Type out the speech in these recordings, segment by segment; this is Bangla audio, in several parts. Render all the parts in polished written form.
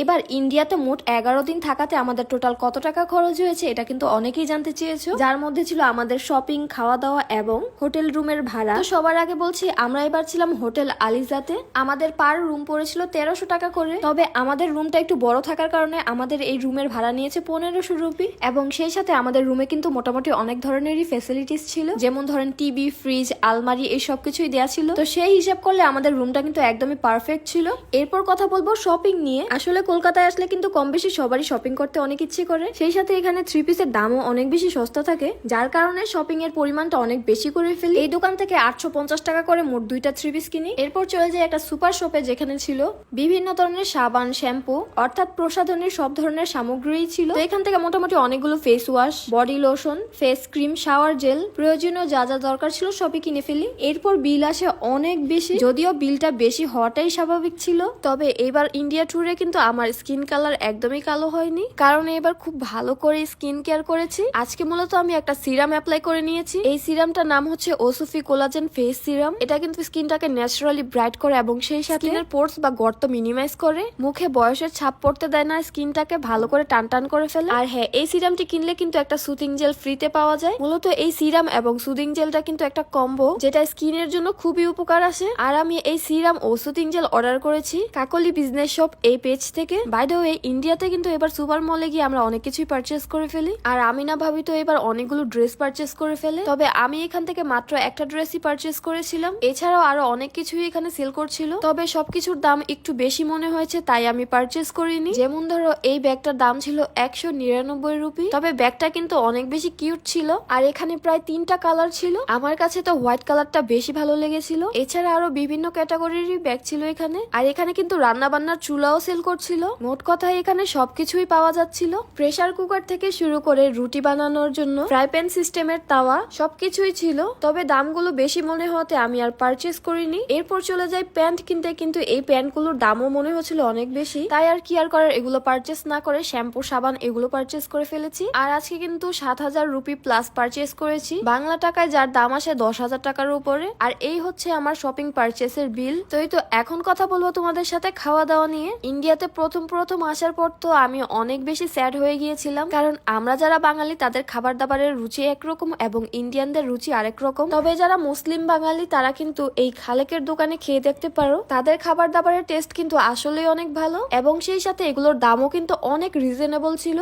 এবার ইন্ডিয়াতে মোট 11 দিন থাকাতে আমাদের টোটাল কত টাকা খরচ হয়েছে এটা কিন্তু অনেকেই জানতে চেয়েছো, যার মধ্যে ছিল আমাদের শপিং, খাওয়া দাওয়া এবং হোটেল রুমের ভাড়া। তো সবার আগে বলছি, আমরা এবার ছিলাম হোটেল আলিজাতে। আমাদের পার রুম পড়েছিল 1300 টাকা করে। তবে আমাদের রুমটা একটু বড় থাকার কারণে আমাদের এই রুমের ভাড়া নিয়েছে 1500 রুপি। এবং সেই সাথে আমাদের রুমে কিন্তু মোটামুটি অনেক ধরনেরই ফেসিলিটিস ছিল, যেমন ধরেন টিভি, ফ্রিজ, আলমারি, এই সব কিছুই দেওয়া ছিল। তো সেই হিসাব করলে আমাদের রুমটা কিন্তু একদমই পারফেক্ট ছিল। এরপর কথা বলবো শপিং নিয়ে। আসলে কলকাতায় আসলে কিন্তু কম বেশি সবারই শপিং করতে অনেক ইচ্ছে করে। সেই সাথে এখানে 3 পিসের দামও অনেক বেশি সস্তা থাকে, যার কারণে শপিং এর পরিমাণটা অনেক বেশি করে ফেলি। এই দোকান থেকে 850 টাকা করে মোট 2টা 3 পিস কিনি। এরপর চলে যায় একটা সুপার শপে, যেখানে ছিল বিভিন্ন ধরনের সাবান, শ্যাম্পু, অর্থাৎ প্রসাধনীর সব ধরনের সামগ্রী ছিল। তো এখান থেকে মোটামুটি অনেকগুলো face wash, body lotion, face cream, shower gel, প্রয়োজনীয় যা যা দরকার ছিল সবই কিনে ফেলি। এরপর বিল আসে অনেক বেশি, যদিও বিলটা বেশি হওয়াটাই স্বাভাবিক ছিল। তবে এবার ইন্ডিয়া ট্যুরে কিন্তু আমার স্কিন কালার একদমই কালো হয়নি, কারণ এবার খুব ভালো করে স্কিন কেয়ার করেছি। আজকে মূলত আমি একটা সিরাম অ্যাপ্লাই করে নিয়েছি। এই সিরামটার নাম হচ্ছে ওসুফি কোলাজেন ফেস সিরাম। এটা কিন্তু স্কিনটাকে ন্যাচারালি ব্রাইট করে এবং সেই সাথে স্কিনের পোর্স বা গর্ত মিনিমাইজ করে, মুখে বয়সের ছাপ পড়তে দেয় না, স্কিনটাকে ভালো করে টান টান করে ফেলে। আর হ্যাঁ, এই সিরামটি কিনলে কিন্তু একটা সুদিং জেল ফ্রিতে পাওয়া যায়। মূলত এই সিরাম এবং সুদিং জেলটা কিন্তু একটা কম্বো, যেটা স্কিনের জন্য খুবই উপকার আসে। আর আমি এই সিরাম ও সুদিং জেল অর্ডার করেছি কাকলি বিজনেস শপ এই পেজ থেকে। বাই দ্য ওয়ে, ইন্ডিয়াতে কিন্তু এবার সুপার মলে গিয়ে আমরা অনেক কিছুই পারচেস করে ফেলি। আর আমি না ভাবি তো এবার অনেকগুলো ড্রেস পারচেস করে ফেলে। তবে আমি এখান থেকে মাত্র একটা ড্রেসই পারচেস করেছিলাম। এছাড়াও আরো অনেক কিছুই এখানে সেল করছিল, তবে সবকিছুর দাম একটু বেশি মনে হয়েছে, তাই আমি পারচেস করিনি। যেমন ধরো, এই ব্যাগটার দাম ছিল 199 রুপি। তবে ব্যাগটা কিন্তু অনেক বেশি কিউট ছিল। আর এখানে প্রায় 3টা কালার ছিল। আমার কাছে তো হোয়াইট কালারটা বেশি ভালো লেগেছিল। এছাড়া আরো বিভিন্ন ক্যাটাগরিরই ব্যাগ ছিল এখানে। আর এখানে কিন্তু রান্না বান্নার চুলাও সেল করছিল। মোট কথায় এখানে সবকিছুই পাওয়া যাচ্ছিল, প্রেসার কুকার থেকে শুরু করে রুটি বানানোর জন্য ফ্রাই প্যান সিস্টেমের তাওয়া, সবকিছুই ছিল। তবে দামগুলো বেশি মনে হতে আমি আর পারচেস করিনি। এরপর চলে যাই প্যান্ট কিনতে, কিন্তু এই প্যান্টগুলোর দামও মনে হচ্ছিল অনেক বেশি, তাই আর কি আর করার, এগুলো পারচেস না করে শ্যাম্পু, সাবান এগুলো পারচেস করে ফেলেছি। আর আজকে কিন্তু 7000 রুপি প্লাস পারচেস করেছি, বাংলা টাকায় যার দাম আসে 10,000 টাকার উপরে। আর এই হচ্ছে আমার শপিং পারচেসের বিল। তো এখন কথা বলবো তোমাদের সাথে খাওয়া দাওয়া নিয়ে। ইন্ডিয়াতে প্রথম আসার পর তো আমি অনেক বেশি স্যাড হয়ে গিয়েছিলাম, কারণ আমরা যারা বাঙালি তাদের খাবার দাবারের রুচি একরকম এবং ইন্ডিয়ানদের রুচি আরেক রকম। তবে যারা মুসলিম বাঙালি তারা কিন্তু এই খালেকের দোকানে খেয়ে দেখতে পারো, তাদের খাবার দাবারের টেস্ট কিন্তু আসলেই অনেক ভালো এবং সেই সাথে এগুলোর দামও কিন্তু অনেক রিজনেবল ছিল।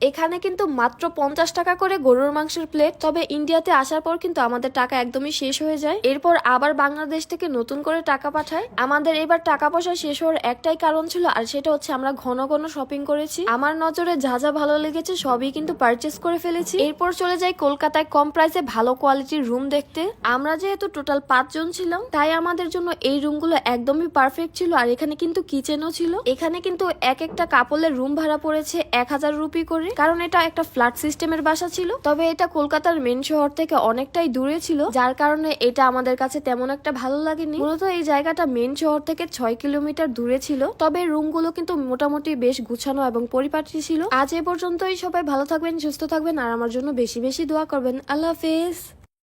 এখানে কিন্তু মাত্র 50 টাকা করে গরুর মাংসের প্লেট। তবে ইন্ডিয়াতে আসার পর কিন্তু আমাদের টাকা একদমই শেষ হয়ে যায়। এরপর আবার বাংলাদেশ থেকে নতুন করে টাকা পাঠায়। আমাদের এবার টাকা পয়সা শেষ হওয়ার একটাই কারণ ছিল, আর সেটা হচ্ছে আমরা ঘন ঘন শপিং করেছি। আমার নজরে যা যা ভালো লেগেছে সবই কিন্তু পারচেস করে ফেলেছি। এরপর চলে যাই কলকাতায় কম প্রাইসে ভালো কোয়ালিটির রুম দেখতে। আমরা যেহেতু টোটাল 5 জন ছিলাম, তাই আমাদের জন্য এই রুমগুলো একদমই পারফেক্ট ছিল। আর এখানে কিন্তু কিচেনও ছিল। এখানে কিন্তু এক একটা কাপলের রুম ভাড়া পড়েছে 1000 রুপি করে, কারণ এটা একটা ফ্ল্যাট সিস্টেমের বাসা ছিল। তবে এটা কলকাতার মেন শহর থেকে অনেকটাই দূরে ছিল, যার কারণে এটা আমাদের কাছে তেমন একটা ভালো লাগেনি। মূলত এই জায়গাটা মেন শহর থেকে 6 কিলোমিটার দূরে ছিল। তবে রুমগুলো কিন্তু মোটামুটি বেশ গুছানো এবং পরিপাটি ছিল। আজ এ পর্যন্তই। সবাই ভালো থাকবেন, সুস্থ থাকবেন আর আমার জন্য বেশি বেশি দোয়া করবেন। আল্লাহ হাফেজ।